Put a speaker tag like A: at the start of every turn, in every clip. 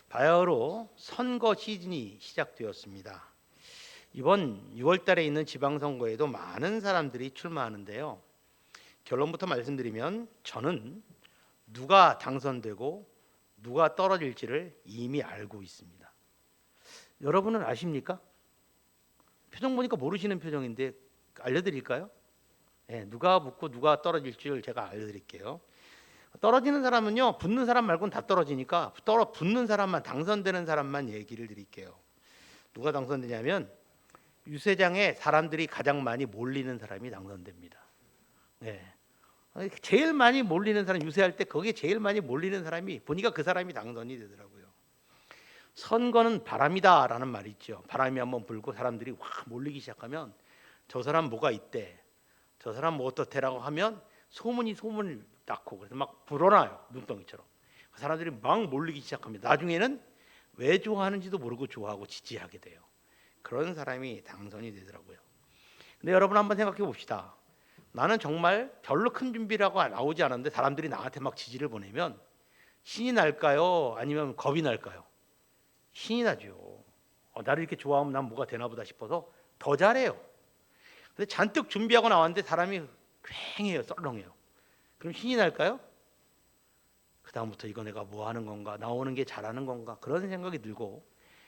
A: 바야흐로 선거 시즌이 시작되었습니다. 이번 6월 달에 있는 지방선거에도 많은 사람들이 출마하는데요. 결론부터 말씀드리면 저는 누가 당선되고 누가 떨어질지를 이미 알고 있습니다. 여러분은 아십니까? 표정 보니까 모르시는 표정인데 알려드릴까요? 네, 누가 붙고 누가 떨어질 줄 제가 알려드릴게요. 떨어지는 사람은요, 붙는 사람 말고는 다 떨어지니까 붙는 사람만, 당선되는 사람만 얘기를 드릴게요. 누가 당선되냐면 유세장에 사람들이 가장 많이 몰리는 사람이 당선됩니다. 네. 제일 많이 몰리는 사람, 유세할 때 거기에 제일 많이 몰리는 사람이 보니까 그 사람이 당선이 되더라고요. 선거는 바람이다라는 말이 있죠. 바람이 한번 불고 사람들이 확 몰리기 시작하면 저 사람 뭐가 있대, 저 사람 뭐 어떻대라고 하면 소문을 낳고 그래서 막 불어나요. 눈덩이처럼. 사람들이 막 몰리기 시작합니다. 나중에는 왜 좋아하는지도 모르고 좋아하고 지지하게 돼요. 그런 사람이 당선이 되더라고요. 근데 여러분 한번 생각해 봅시다. 나는 정말 별로 큰 준비라고 나오지 않았는데 사람들이 나한테 막 지지를 보내면 신이 날까요? 아니면 겁이 날까요? 신이 나죠. 나를 이렇게 좋아하면 난 뭐가 되나 보다 싶어서 더 잘해요. 근데 잔뜩 준비하고 나왔는데 사람이 휑해요. 썰렁해요. 그럼 신이 날까요? 그 다음부터 이거 내가 뭐 하는 건가, 나오는 게 잘하는 건가, 그런 생각이 들고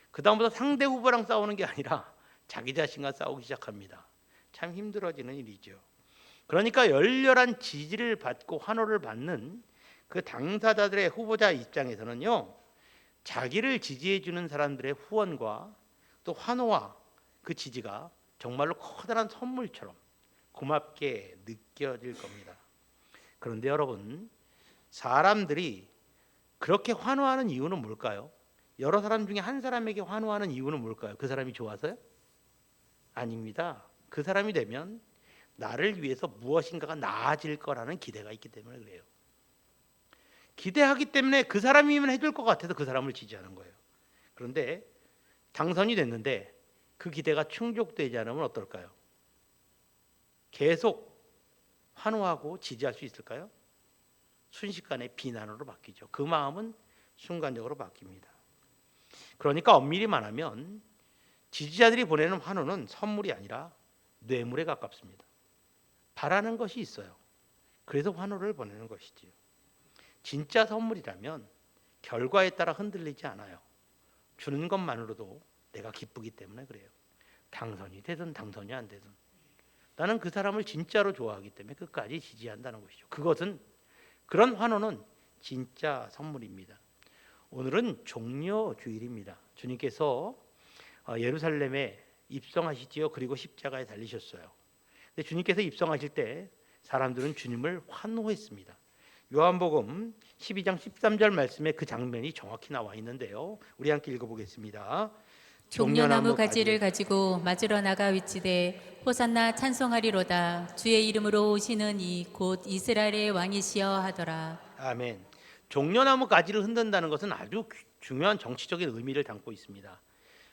A: 그 다음부터 상대 후보랑 싸우는 게 아니라 자기 자신과 싸우기 시작합니다. 참 힘들어지는 일이죠. 그러니까 열렬한 지지를 받고 환호를 받는 그 당사자들의 후보자 입장에서는요, 자기를 지지해 주는 사람들의 후원과 또 환호와 그 지지가 정말로 커다란 선물처럼 고맙게 느껴질 겁니다. 그런데 여러분, 사람들이 그렇게 환호하는 이유는 뭘까요? 여러 사람 중에 한 사람에게 환호하는 이유는 뭘까요? 그 사람이 좋아서요? 아닙니다. 그 사람이 되면 나를 위해서 무엇인가가 나아질 거라는 기대가 있기 때문에 그래요. 기대하기 때문에 그 사람이면 해줄 것 같아서 그 사람을 지지하는 거예요. 그런데 당선이 됐는데 그 기대가 충족되지 않으면 어떨까요? 계속 환호하고 지지할 수 있을까요? 순식간에 비난으로 바뀌죠. 그 마음은 순간적으로 바뀝니다. 그러니까 엄밀히 말하면 지지자들이 보내는 환호는 선물이 아니라 뇌물에 가깝습니다. 바라는 것이 있어요. 그래서 환호를 보내는 것이지요. 진짜 선물이라면 결과에 따라 흔들리지 않아요. 주는 것만으로도 내가 기쁘기 때문에 그래요. 당선이 되든 당선이 안 되든 나는 그 사람을 진짜로 좋아하기 때문에 끝까지 지지한다는 것이죠. 그런 환호는 진짜 선물입니다. 오늘은 종려주일입니다. 주님께서 예루살렘에 입성하시지요. 그리고 십자가에 달리셨어요. 근데 주님께서 입성하실 때 사람들은 주님을 환호했습니다. 요한복음 12장 13절 말씀에 그 장면이 정확히 나와 있는데요. 우리 함께 읽어보겠습니다.
B: 종려나무 가지를 가지고 맞으러 나가 위치되 호산나 찬송하리로다. 주의 이름으로 오시는 이 곧 이스라엘의 왕이시여 하더라.
A: 아멘. 종려나무 가지를 흔든다는 것은 아주 중요한 정치적인 의미를 담고 있습니다.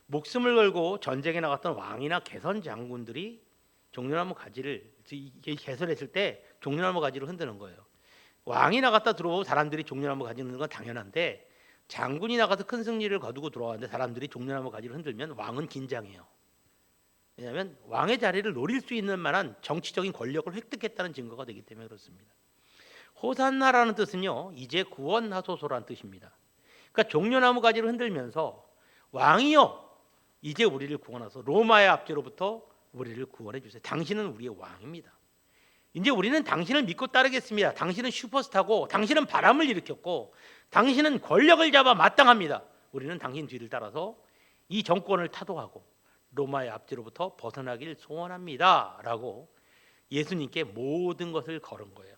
A: 목숨을 걸고 전쟁에 나갔던 왕이나 개선 장군들이 종려나무 가지를 개설했을 때 종려나무 가지를 흔드는 거예요. 왕이 나갔다 들어오고 사람들이 종려나무 가지를 흔드는 건 당연한데 장군이 나가서 큰 승리를 거두고 들어왔는데 사람들이 종려나무 가지를 흔들면 왕은 긴장해요. 왜냐하면 왕의 자리를 노릴 수 있는 만한 정치적인 권력을 획득했다는 증거가 되기 때문에 그렇습니다. 호산나라는 뜻은요, 이제 구원하소서라는 뜻입니다. 그러니까 종려나무 가지를 흔들면서 왕이요, 이제 우리를 구원하소서, 로마의 압제로부터 우리를 구원해 주세요. 당신은 우리의 왕입니다. 이제 우리는 당신을 믿고 따르겠습니다. 당신은 슈퍼스타고 당신은 바람을 일으켰고 당신은 권력을 잡아 마땅합니다. 우리는 당신 뒤를 따라서 이 정권을 타도하고 로마의 압제로부터 벗어나길 소원합니다. 라고 예수님께 모든 것을 걸은 거예요.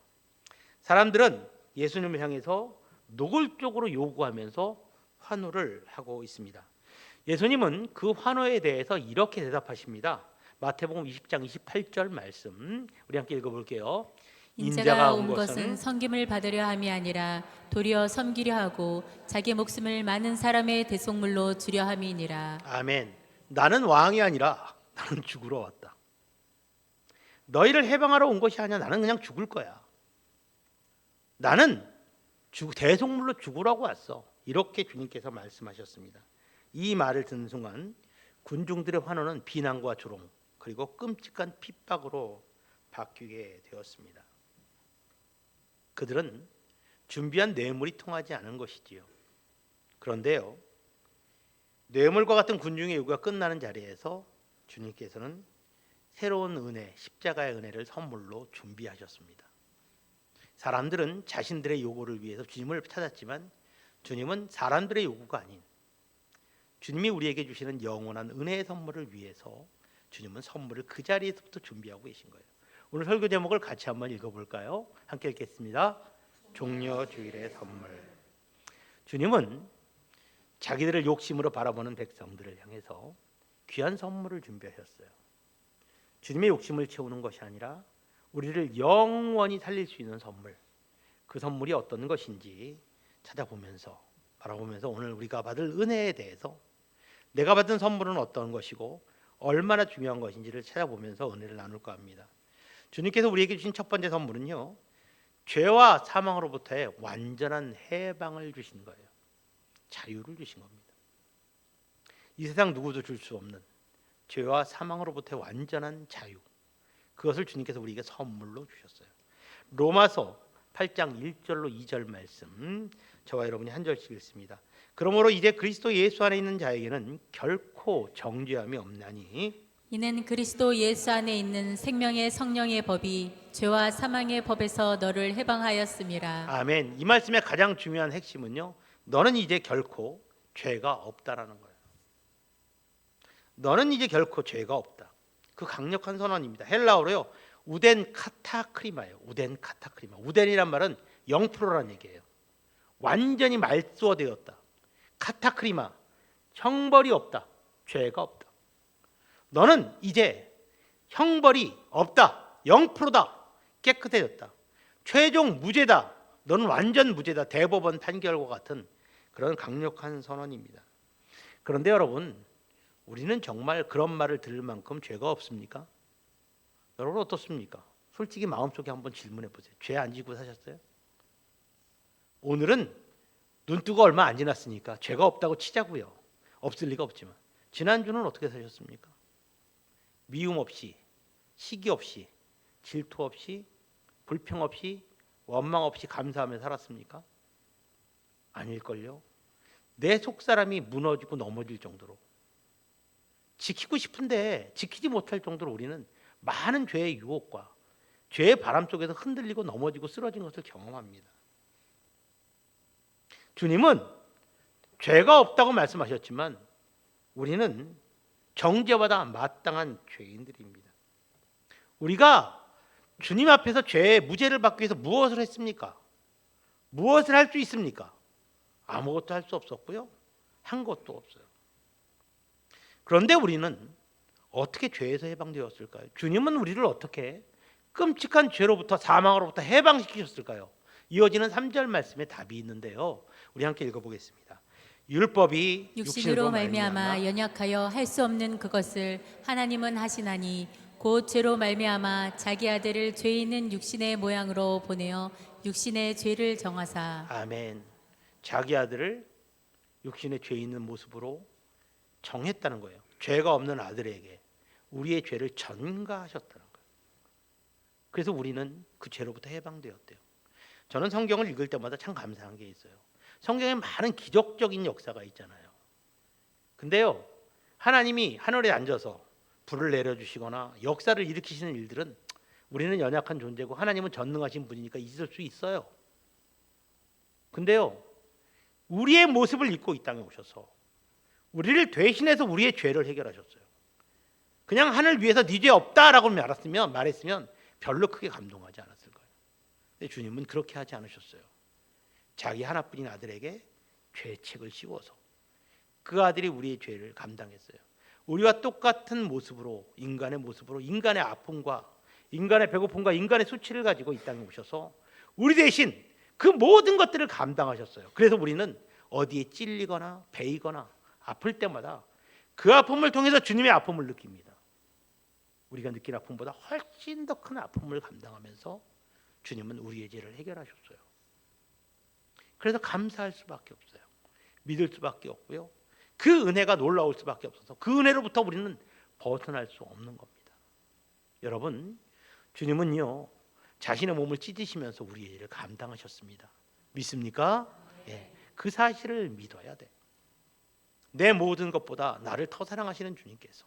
A: 사람들은 예수님을 향해서 노골적으로 요구하면서 환호를 하고 있습니다. 예수님은 그 환호에 대해서 이렇게 대답하십니다. 마태복음 20장 28절 말씀 우리 함께 읽어볼게요.
B: 인자가 온 것은 섬김을 받으려 함이 아니라 도리어 섬기려 하고 자기 목숨을 많은 사람의 대속물로 주려 함이니라.
A: 아멘. 나는 왕이 아니라 나는 죽으러 왔다. 너희를 해방하러 온 것이 아니라 나는 그냥 죽을 거야. 나는 대속물로 죽으라고 왔어. 이렇게 주님께서 말씀하셨습니다. 이 말을 듣는 순간 군중들의 환호는 비난과 조롱 그리고 끔찍한 핍박으로 바뀌게 되었습니다. 그들은 준비한 뇌물이 통하지 않은 것이지요. 그런데요, 뇌물과 같은 군중의 요구가 끝나는 자리에서 주님께서는 새로운 은혜, 십자가의 은혜를 선물로 준비하셨습니다. 사람들은 자신들의 요구를 위해서 주님을 찾았지만 주님은 사람들의 요구가 아닌 주님이 우리에게 주시는 영원한 은혜의 선물을 위해서 주님은 선물을 그 자리에서부터 준비하고 계신 거예요. 오늘 설교 제목을 같이 한번 읽어볼까요? 함께 읽겠습니다. 종려 주일의 선물. 주님은 자기들을 욕심으로 바라보는 백성들을 향해서 귀한 선물을 준비하셨어요. 주님의 욕심을 채우는 것이 아니라 우리를 영원히 살릴 수 있는 선물, 그 선물이 어떤 것인지 찾아보면서 바라보면서 오늘 우리가 받을 은혜에 대해서 내가 받은 선물은 어떤 것이고 얼마나 중요한 것인지를 찾아보면서 은혜를 나눌까 합니다. 주님께서 우리에게 주신 첫 번째 선물은요, 죄와 사망으로부터의 완전한 해방을 주신 거예요. 자유를 주신 겁니다. 이 세상 누구도 줄 수 없는 죄와 사망으로부터의 완전한 자유, 그것을 주님께서 우리에게 선물로 주셨어요. 로마서 8장 1절로 2절 말씀, 저와 여러분이 한 절씩 읽습니다. 그러므로 이제 그리스도 예수 안에 있는 자에게는 결코 정죄함이 없나니
B: 이는 그리스도 예수 안에 있는 생명의 성령의 법이 죄와 사망의 법에서 너를 해방하였음이라.
A: 아멘. 이 말씀의 가장 중요한 핵심은요, 너는 이제 결코 죄가 없다라는 거예요. 너는 이제 결코 죄가 없다. 그 강력한 선언입니다. 헬라어로요, 우덴 카타크리마예요. 우덴 카타크리마. 우덴이란 말은 0%라는 얘기예요. 완전히 말소되었다. 카타크리마, 형벌이 없다. 죄가 없다. 너는 이제 형벌이 없다. 0%다. 깨끗해졌다. 최종 무죄다. 너는 완전 무죄다. 대법원 판결과 같은 그런 강력한 선언입니다. 그런데 여러분, 우리는 정말 그런 말을 들을 만큼 죄가 없습니까? 여러분 어떻습니까? 솔직히 마음속에 한번 질문해 보세요. 죄 안 지고 사셨어요? 오늘은 눈 뜨고 얼마 안 지났으니까 죄가 없다고 치자고요. 없을 리가 없지만 지난주는 어떻게 사셨습니까? 미움 없이, 시기 없이, 질투 없이, 불평 없이, 원망 없이 감사하며 살았습니까? 아닐걸요. 내 속사람이 무너지고 넘어질 정도로, 지키고 싶은데 지키지 못할 정도로 우리는 많은 죄의 유혹과 죄의 바람 속에서 흔들리고 넘어지고 쓰러진 것을 경험합니다. 주님은 죄가 없다고 말씀하셨지만 우리는 정죄받아 마땅한 죄인들입니다. 우리가 주님 앞에서 죄의 무죄를 받기 위해서 무엇을 했습니까? 무엇을 할 수 있습니까? 아무것도 할 수 없었고요. 한 것도 없어요. 그런데 우리는 어떻게 죄에서 해방되었을까요? 주님은 우리를 어떻게 끔찍한 죄로부터, 사망으로부터 해방시키셨을까요? 이어지는 3절 말씀에 답이 있는데요. 우리 함께 읽어보겠습니다. 율법이
B: 육신으로 말미암아 연약하여 할 수 없는 그것을 하나님은 하시나니 곧 죄로 말미암아 자기 아들을 죄 있는 육신의 모양으로 보내어 육신의 죄를 정하사.
A: 아멘. 자기 아들을 육신의 죄 있는 모습으로 정했다는 거예요. 죄가 없는 아들에게 우리의 죄를 전가하셨다는 거예요. 그래서 우리는 그 죄로부터 해방되었대요. 저는 성경을 읽을 때마다 참 감사한 게 있어요. 성경에 많은 기적적인 역사가 있잖아요. 근데요, 하나님이 하늘에 앉아서 불을 내려주시거나 역사를 일으키시는 일들은 우리는 연약한 존재고 하나님은 전능하신 분이니까 있을 수 있어요. 근데요, 우리의 모습을 입고 이 땅에 오셔서 우리를 대신해서 우리의 죄를 해결하셨어요. 그냥 하늘 위에서 네 죄 없다라고 말했으면 별로 크게 감동하지 않았을 거예요. 근데 주님은 그렇게 하지 않으셨어요. 자기 하나뿐인 아들에게 죄책을 씌워서 그 아들이 우리의 죄를 감당했어요. 우리와 똑같은 모습으로, 인간의 아픔과 인간의 배고픔과 인간의 수치를 가지고 이 땅에 오셔서 우리 대신 그 모든 것들을 감당하셨어요. 그래서 우리는 어디에 찔리거나 베이거나 아플 때마다 그 아픔을 통해서 주님의 아픔을 느낍니다. 우리가 느낀 아픔보다 훨씬 더 큰 아픔을 감당하면서 주님은 우리의 죄를 해결하셨어요. 그래서 감사할 수밖에 없어요. 믿을 수밖에 없고요. 그 은혜가 놀라울 수밖에 없어서 그 은혜로부터 우리는 벗어날 수 없는 겁니다. 여러분, 주님은요 자신의 몸을 찢으시면서 우리의 일을 감당하셨습니다. 믿습니까? 예, 그 사실을 믿어야 돼. 내 모든 것보다 나를 더 사랑하시는 주님께서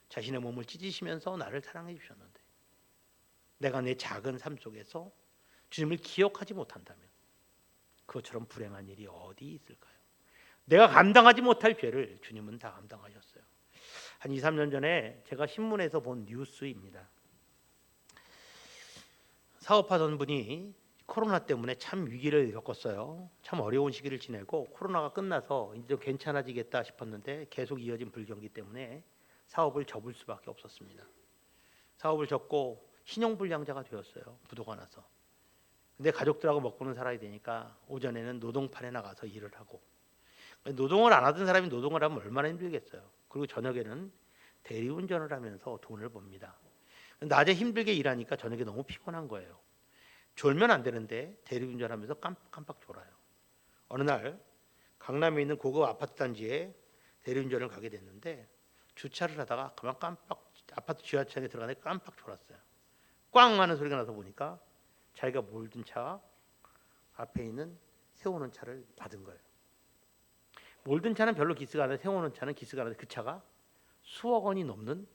A: 자신의 몸을 찢으시면서 나를 사랑해 주셨는데 내가 내 작은 삶 속에서 주님을 기억하지 못한다면 그것처럼 불행한 일이 어디 있을까요? 내가 감당하지 못할 죄를 주님은 다 감당하셨어요. 한 2, 3년 전에 제가 신문에서 본 뉴스입니다. 사업하던 분이 코로나 때문에 참 위기를 겪었어요. 참 어려운 시기를 지내고 코로나가 끝나서 이제 좀 괜찮아지겠다 싶었는데 계속 이어진 불경기 때문에 사업을 접을 수밖에 없었습니다. 사업을 접고 신용불량자가 되었어요. 부도가 나서. 근데 가족들하고 먹고는 살아야 되니까 오전에는 노동판에 나가서 일을 하고, 노동을 안 하던 사람이 노동을 하면 얼마나 힘들겠어요. 그리고 저녁에는 대리운전을 하면서 돈을 법니다. 낮에 힘들게 일하니까 저녁에 너무 피곤한 거예요. 졸면 안 되는데 대리운전하면서 깜빡 졸아요. 어느 날 강남에 있는 고급 아파트 단지에 대리운전을 가게 됐는데 주차를 하다가 그만 아파트 지하철에 들어가는데 깜빡 졸았어요. 꽝 하는 소리가 나서 보니까 자기가 몰던 차 앞에 있는 세우는 차를 받은 거예요. 몰든 차는 별로 기스가 안 나는데 세우는 차는 기스가 나는데 그 차가 수억 원이 넘는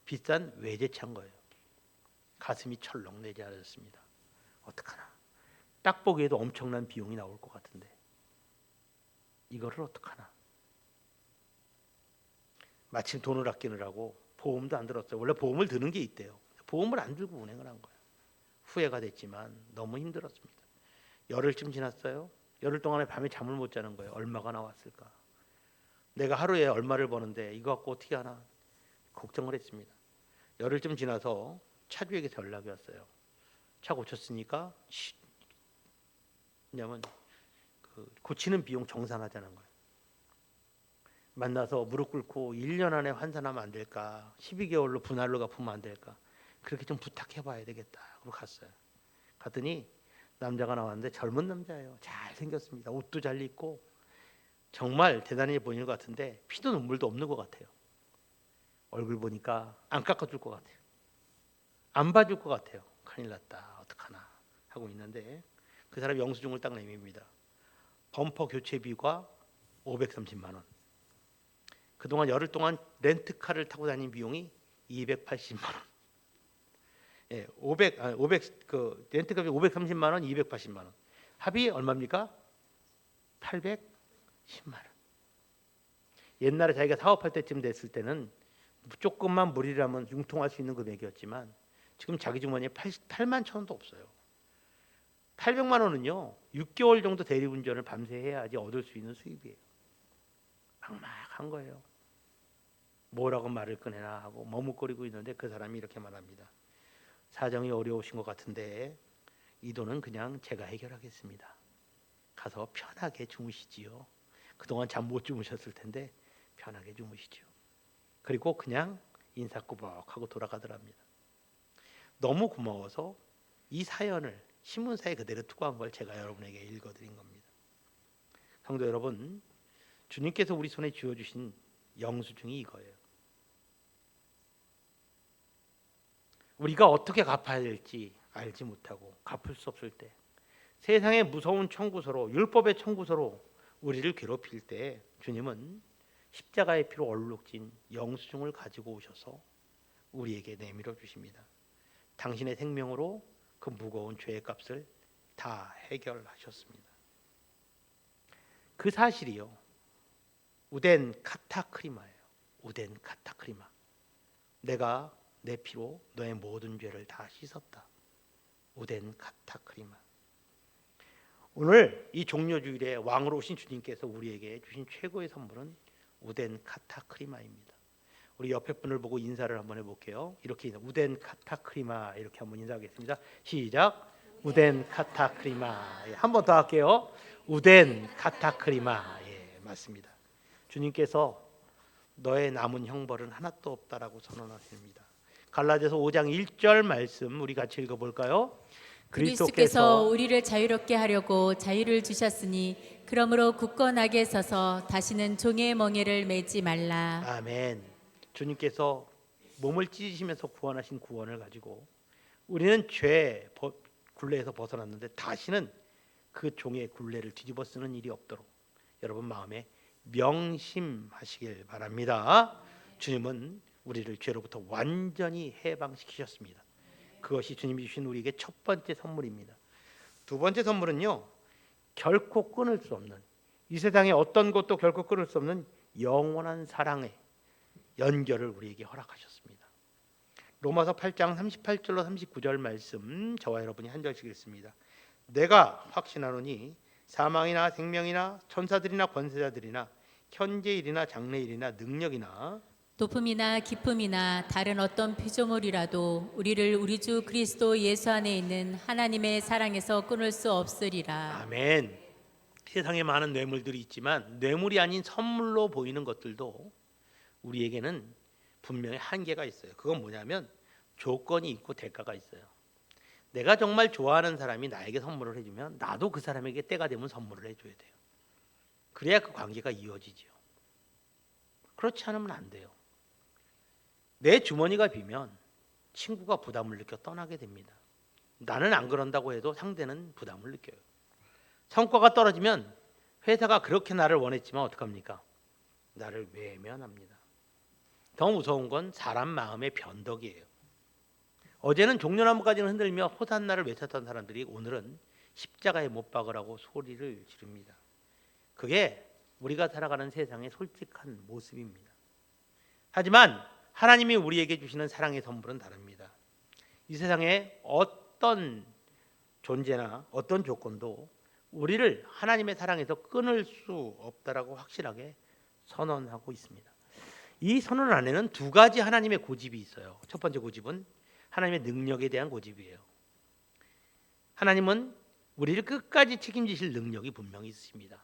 A: 비싼 외제차인 거예요. 가슴이 철렁 내려앉았습니다. 어떡하나. 딱 보기에도 엄청난 비용이 나올 것 같은데 이거를 어떡하나. 마침 돈을 아끼느라고 보험도 안 들었어요. 원래 보험을 드는 게 있대요. 보험을 안 들고 운행을 한 거예요. 후회가 됐지만 너무 힘들었습니다. 열흘쯤 지났어요. 열흘 동안에 밤에 잠을 못 자는 거예요. 얼마가 나왔을까? 내가 하루에 얼마를 버는데 이거 갖고 어떻게 하나 걱정을 했습니다. 열흘쯤 지나서 차주에게서 연락이 왔어요. 차 고쳤으니까 왜냐면 고치는 비용 정산하자는 거예요. 만나서 무릎 꿇고 1년 안에 환산하면 안 될까? 12개월로 분할로 갚으면 안 될까? 그렇게 좀 부탁해봐야 되겠다. 그러고 갔어요. 갔더니 남자가 나왔는데 젊은 남자예요. 잘 생겼습니다. 옷도 잘 입고 정말 대단해 보이는 것 같은데 피도 눈물도 없는 것 같아요. 얼굴 보니까 안 깎아줄 것 같아요. 안 봐줄 것 같아요. 큰일 났다. 어떡하나 하고 있는데 그 사람이 영수증을 딱 내밉니다. 범퍼 교체비가 530만 원. 그동안 열흘 동안 렌트카를 타고 다닌 비용이 280만 원. 예, 500 그 렌트카비 530만 원, 280만 원. 합이 얼마입니까? 810만 원. 옛날에 자기가 사업할 때쯤 됐을 때는 조금만 무리라면 융통할 수 있는 금액이었지만 지금 자기 주머니에 8만 천 원도 없어요. 800만 원은요 6개월 정도 대리운전을 밤새 해야지 얻을 수 있는 수입이에요. 막막한 거예요. 뭐라고 말을 꺼내나 하고 머뭇거리고 있는데 그 사람이 이렇게 말합니다. 사정이 어려우신 것 같은데 이 돈은 그냥 제가 해결하겠습니다. 가서 편하게 주무시지요. 그동안 잠 못 주무셨을 텐데 편하게 주무시죠. 그리고 그냥 인사꾸벅하고 돌아가더랍니다. 너무 고마워서 이 사연을 신문사에 그대로 투고한 걸 제가 여러분에게 읽어드린 겁니다. 성도 여러분, 주님께서 우리 손에 쥐어주신 영수증이 이거예요. 우리가 어떻게 갚아야 될지 알지 못하고 갚을 수 없을 때 세상의 무서운 청구서로 율법의 청구서로 우리를 괴롭힐 때 주님은 십자가의 피로 얼룩진 영수증을 가지고 오셔서 우리에게 내밀어 주십니다. 당신의 생명으로 그 무거운 죄의 값을 다 해결하셨습니다. 그 사실이요 우덴 카타크리마예요. 우덴 카타크리마. 내가 내 피로 너의 모든 죄를 다 씻었다. 우덴 카타크리마. 오늘 이 종려주일에 왕으로 오신 주님께서 우리에게 주신 최고의 선물은 우덴 카타크리마입니다. 우리 옆에 분을 보고 인사를 한번 해볼게요. 이렇게 우덴 카타크리마 이렇게 한번 인사하겠습니다. 시작. 우덴 카타크리마. 예, 한번 더 할게요. 우덴 카타크리마. 예, 맞습니다. 주님께서 너의 남은 형벌은 하나도 없다라고 선언하십니다. 갈라디아서 5장 1절 말씀 우리 같이 읽어볼까요?
B: 그리스도께서 우리를 자유롭게 하려고 자유를 주셨으니 그러므로 굳건하게 서서 다시는 종의 멍에를 매지 말라.
A: 아멘. 주님께서 몸을 찢으시면서 구원하신 구원을 가지고 우리는 죄 굴레에서 벗어났는데 다시는 그 종의 굴레를 뒤집어 쓰는 일이 없도록 여러분 마음에 명심하시길 바랍니다. 주님은 우리를 죄로부터 완전히 해방시키셨습니다. 그것이 주님이 주신 우리에게 첫 번째 선물입니다. 두 번째 선물은요, 결코 끊을 수 없는, 이 세상의 어떤 것도 결코 끊을 수 없는 영원한 사랑의 연결을 우리에게 허락하셨습니다. 로마서 8장 38절로 39절 말씀 저와 여러분이 한 절씩 읽습니다. 내가 확신하노니 사망이나 생명이나 천사들이나 권세자들이나 현재일이나 장래일이나 능력이나
B: 높음이나 깊음이나 다른 어떤 피조물이라도 우리를 우리 주 그리스도 예수 안에 있는 하나님의 사랑에서 끊을 수 없으리라.
A: 아멘. 세상에 많은 뇌물들이 있지만 뇌물이 아닌 선물로 보이는 것들도 우리에게는 분명히 한계가 있어요. 그건 뭐냐면 조건이 있고 대가가 있어요. 내가 정말 좋아하는 사람이 나에게 선물을 해주면 나도 그 사람에게 때가 되면 선물을 해줘야 돼요. 그래야 그 관계가 이어지죠. 그렇지 않으면 안 돼요. 내 주머니가 비면 친구가 부담을 느껴 떠나게 됩니다. 나는 안 그런다고 해도 상대는 부담을 느껴요. 성과가 떨어지면 회사가 그렇게 나를 원했지만 어떡합니까? 나를 외면합니다. 더 무서운 건 사람 마음의 변덕이에요. 어제는 종려나무까지는 흔들며 호산나를 외쳤던 사람들이 오늘은 십자가에 못 박으라고 소리를 지릅니다. 그게 우리가 살아가는 세상의 솔직한 모습입니다. 하지만 하나님이 우리에게 주시는 사랑의 선물은 다릅니다. 이 세상에 어떤 존재나 어떤 조건도 우리를 하나님의 사랑에서 끊을 수 없다라고 확실하게 선언하고 있습니다. 이 선언 안에는 두 가지 하나님의 고집이 있어요. 첫 번째 고집은 하나님의 능력에 대한 고집이에요. 하나님은 우리를 끝까지 책임지실 능력이 분명히 있으십니다.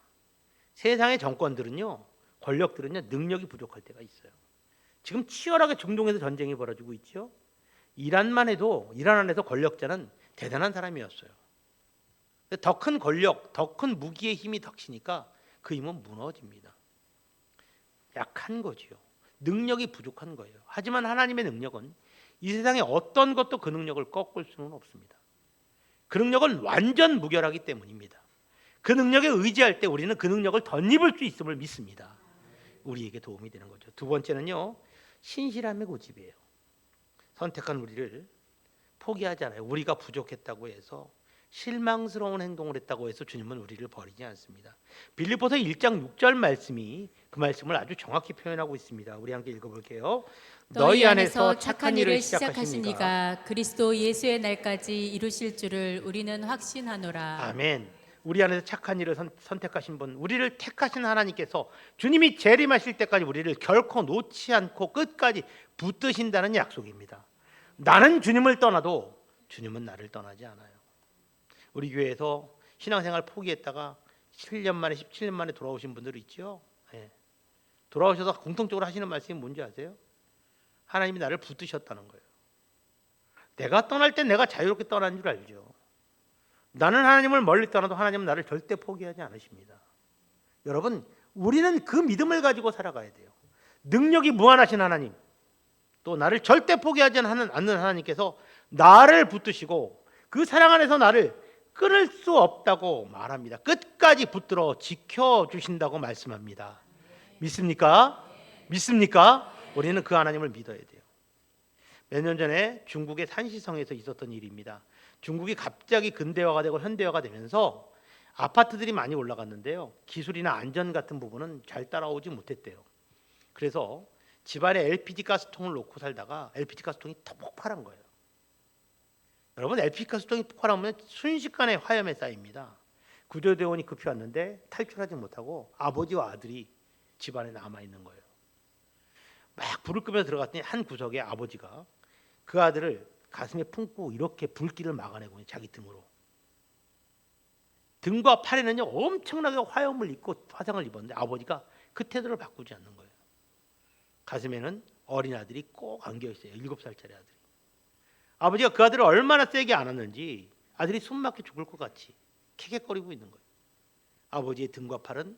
A: 세상의 정권들은요, 권력들은요, 능력이 부족할 때가 있어요. 지금 치열하게 중동에서 전쟁이 벌어지고 있죠. 이란만 해도 이란 안에서 권력자는 대단한 사람이었어요. 더 큰 권력, 더 큰 무기의 힘이 닥치니까 그 힘은 무너집니다. 약한 거지요. 능력이 부족한 거예요. 하지만 하나님의 능력은 이 세상에 어떤 것도 그 능력을 꺾을 수는 없습니다. 그 능력은 완전 무결하기 때문입니다. 그 능력에 의지할 때 우리는 그 능력을 덧입을 수 있음을 믿습니다. 우리에게 도움이 되는 거죠. 두 번째는요, 신실함의 고집이에요. 선택한 우리를 포기하지 않아요. 우리가 부족했다고 해서 실망스러운 행동을 했다고 해서 주님은 우리를 버리지 않습니다. 빌립보서 1장 6절 말씀이 그 말씀을 아주 정확히 표현하고 있습니다. 우리 함께 읽어볼게요.
B: 너희 안에서 착한 일을 시작하신 이가 그리스도 예수의 날까지 이루실 줄을 우리는 확신하노라.
A: 아멘. 우리 안에서 착한 일을 선택하신 분, 우리를 택하신 하나님께서 주님이 재림하실 때까지 우리를 결코 놓지 않고 끝까지 붙드신다는 약속입니다. 나는 주님을 떠나도 주님은 나를 떠나지 않아요. 우리 교회에서 신앙생활 포기했다가 7년 만에 17년 만에 돌아오신 분들 있죠. 네. 돌아오셔서 공통적으로 하시는 말씀이 뭔지 아세요? 하나님이 나를 붙드셨다는 거예요. 내가 떠날 땐 내가 자유롭게 떠난 줄 알죠. 나는 하나님을 멀리 떠나도 하나님은 나를 절대 포기하지 않으십니다. 여러분, 우리는 그 믿음을 가지고 살아가야 돼요. 능력이 무한하신 하나님, 또 나를 절대 포기하지 않는 하나님께서 나를 붙드시고 그 사랑 안에서 나를 끊을 수 없다고 말합니다. 끝까지 붙들어 지켜주신다고 말씀합니다. 믿습니까? 믿습니까? 우리는 그 하나님을 믿어야 돼요. 몇 년 전에 중국의 산시성에서 있었던 일입니다. 중국이 갑자기 근대화가 되고 현대화가 되면서 아파트들이 많이 올라갔는데요. 기술이나 안전 같은 부분은 잘 따라오지 못했대요. 그래서 집안에 LPG 가스통을 놓고 살다가 LPG 가스통이 더 폭발한 거예요. 여러분, LPG 가스통이 폭발하면 순식간에 화염에 쌓입니다. 구조대원이 급히 왔는데 탈출하지 못하고 아버지와 아들이 집안에 남아있는 거예요. 막 불을 끄며 들어갔더니 한 구석에 아버지가 그 아들을 가슴에 품고 이렇게 불길을 막아내고 자기 등으로. 등과 팔에는요 엄청나게 화염을 입고 화상을 입었는데 아버지가 그 태도를 바꾸지 않는 거예요. 가슴에는 어린 아들이 꼭 안겨 있어요. 7살짜리 아들이. 아버지가 그 아들을 얼마나 세게 안았는지 아들이 숨막혀 죽을 것 같이 캐캐거리고 있는 거예요. 아버지의 등과 팔은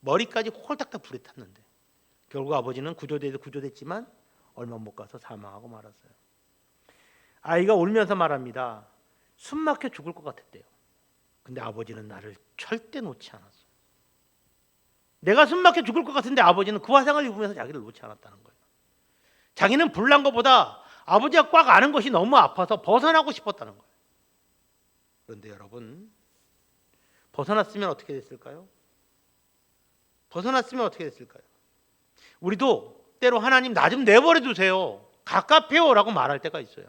A: 머리까지 홀딱딱 불에 탔는데 결국 아버지는 구조됐지만 얼마 못 가서 사망하고 말았어요. 아이가 울면서 말합니다. 숨막혀 죽을 것 같았대요. 근데 아버지는 나를 절대 놓지 않았어요. 내가 숨막혀 죽을 것 같은데 아버지는 그 화상을 입으면서 자기를 놓지 않았다는 거예요. 자기는 불난 것보다 아버지가 꽉 아는 것이 너무 아파서 벗어나고 싶었다는 거예요. 그런데 여러분, 벗어났으면 어떻게 됐을까요? 벗어났으면 어떻게 됐을까요? 우리도 때로 하나님 나 좀 내버려 두세요. 갑갑해요 라고 말할 때가 있어요.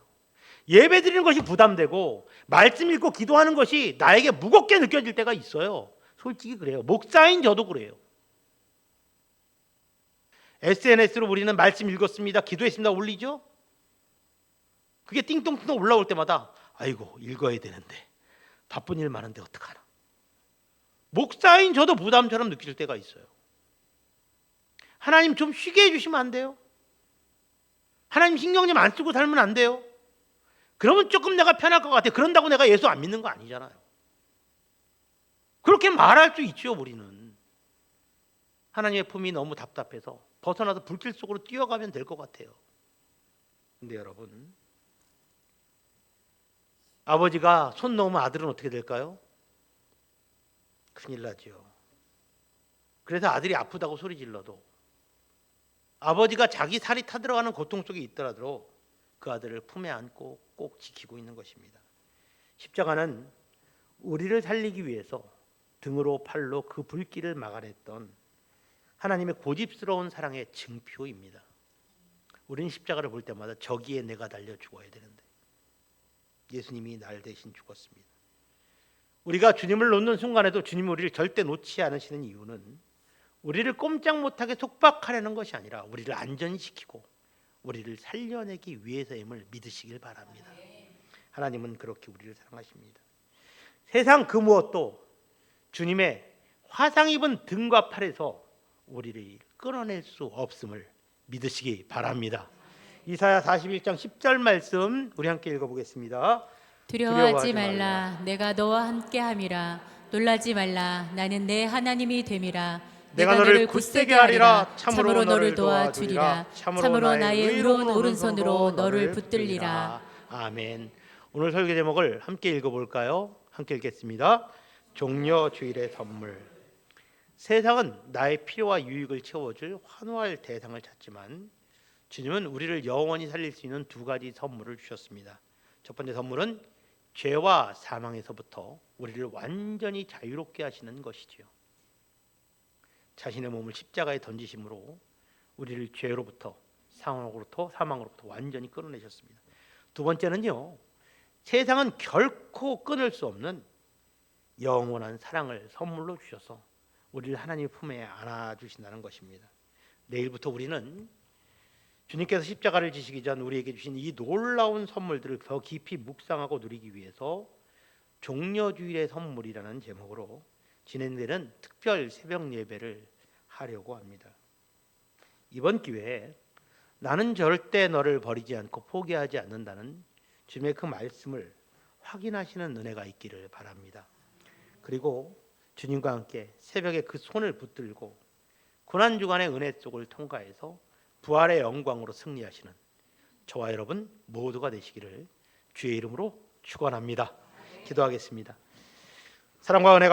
A: 예배 드리는 것이 부담되고 말씀 읽고 기도하는 것이 나에게 무겁게 느껴질 때가 있어요. 솔직히 그래요. 목사인 저도 그래요. SNS로 우리는 말씀 읽었습니다, 기도했습니다 올리죠? 그게 띵동띵동 올라올 때마다 아이고 읽어야 되는데 바쁜 일 많은데 어떡하나. 목사인 저도 부담처럼 느낄 때가 있어요. 하나님 좀 쉬게 해주시면 안 돼요? 하나님 신경 좀 안 쓰고 살면 안 돼요? 그러면 조금 내가 편할 것 같아요. 그런다고 내가 예수 안 믿는 거 아니잖아요. 그렇게 말할 수 있죠. 우리는 하나님의 품이 너무 답답해서 벗어나서 불길 속으로 뛰어가면 될 것 같아요. 근데 여러분, 아버지가 손 놓으면 아들은 어떻게 될까요? 큰일 나죠. 그래서 아들이 아프다고 소리 질러도 아버지가 자기 살이 타들어가는 고통 속에 있더라도 그 아들을 품에 안고 꼭 지키고 있는 것입니다. 십자가는 우리를 살리기 위해서 등으로 팔로 그 불길을 막아냈던 하나님의 고집스러운 사랑의 증표입니다. 우리는 십자가를 볼 때마다 저기에 내가 달려 죽어야 되는데 예수님이 날 대신 죽었습니다. 우리가 주님을 놓는 순간에도 주님이 우리를 절대 놓지 않으시는 이유는 우리를 꼼짝 못하게 속박하려는 것이 아니라 우리를 안전시키고 우리를 살려내기 위해서임을 믿으시길 바랍니다. 하나님은 그렇게 우리를 사랑하십니다. 세상 그 무엇도 주님의 화상 입은 등과 팔에서 우리를 끌어낼 수 없음을 믿으시기 바랍니다. 이사야 41장 10절 말씀 우리 함께 읽어보겠습니다.
B: 두려워하지 말라. 내가 너와 함께함이라. 놀라지 말라. 나는 내 하나님이 됨이라.
A: 내가 너를 굳세게 하리라. 참으로 너를 도와주리라. 참으로 나의 의로운 오른손으로 너를 붙들리라. 아멘. 오늘 설교 제목을 함께 읽어볼까요? 함께 읽겠습니다. 종려 주일의 선물. 세상은 나의 필요와 유익을 채워줄 환호할 대상을 찾지만 주님은 우리를 영원히 살릴 수 있는 두 가지 선물을 주셨습니다. 첫 번째 선물은 죄와 사망에서부터 우리를 완전히 자유롭게 하시는 것이지요. 자신의 몸을 십자가에 던지심으로 우리를 죄로부터 사망으로부터 완전히 끊어내셨습니다. 두 번째는요, 세상은 결코 끊을 수 없는 영원한 사랑을 선물로 주셔서 우리를 하나님의 품에 안아주신다는 것입니다. 내일부터 우리는 주님께서 십자가를 지시기 전 우리에게 주신 이 놀라운 선물들을 더 깊이 묵상하고 누리기 위해서 종려주일의 선물이라는 제목으로 진행되는 특별 새벽 예배를 하려고 합니다. 이번 기회에 나는 절대 너를 버리지 않고 포기하지 않는다는 주님의 그 말씀을 확인하시는 은혜가 있기를 바랍니다. 그리고 주님과 함께 새벽에 그 손을 붙들고 고난주간의 은혜 속을 통과해서 부활의 영광으로 승리하시는 저와 여러분 모두가 되시기를 주의 이름으로 축원합니다. 기도하겠습니다. 사랑과 은혜가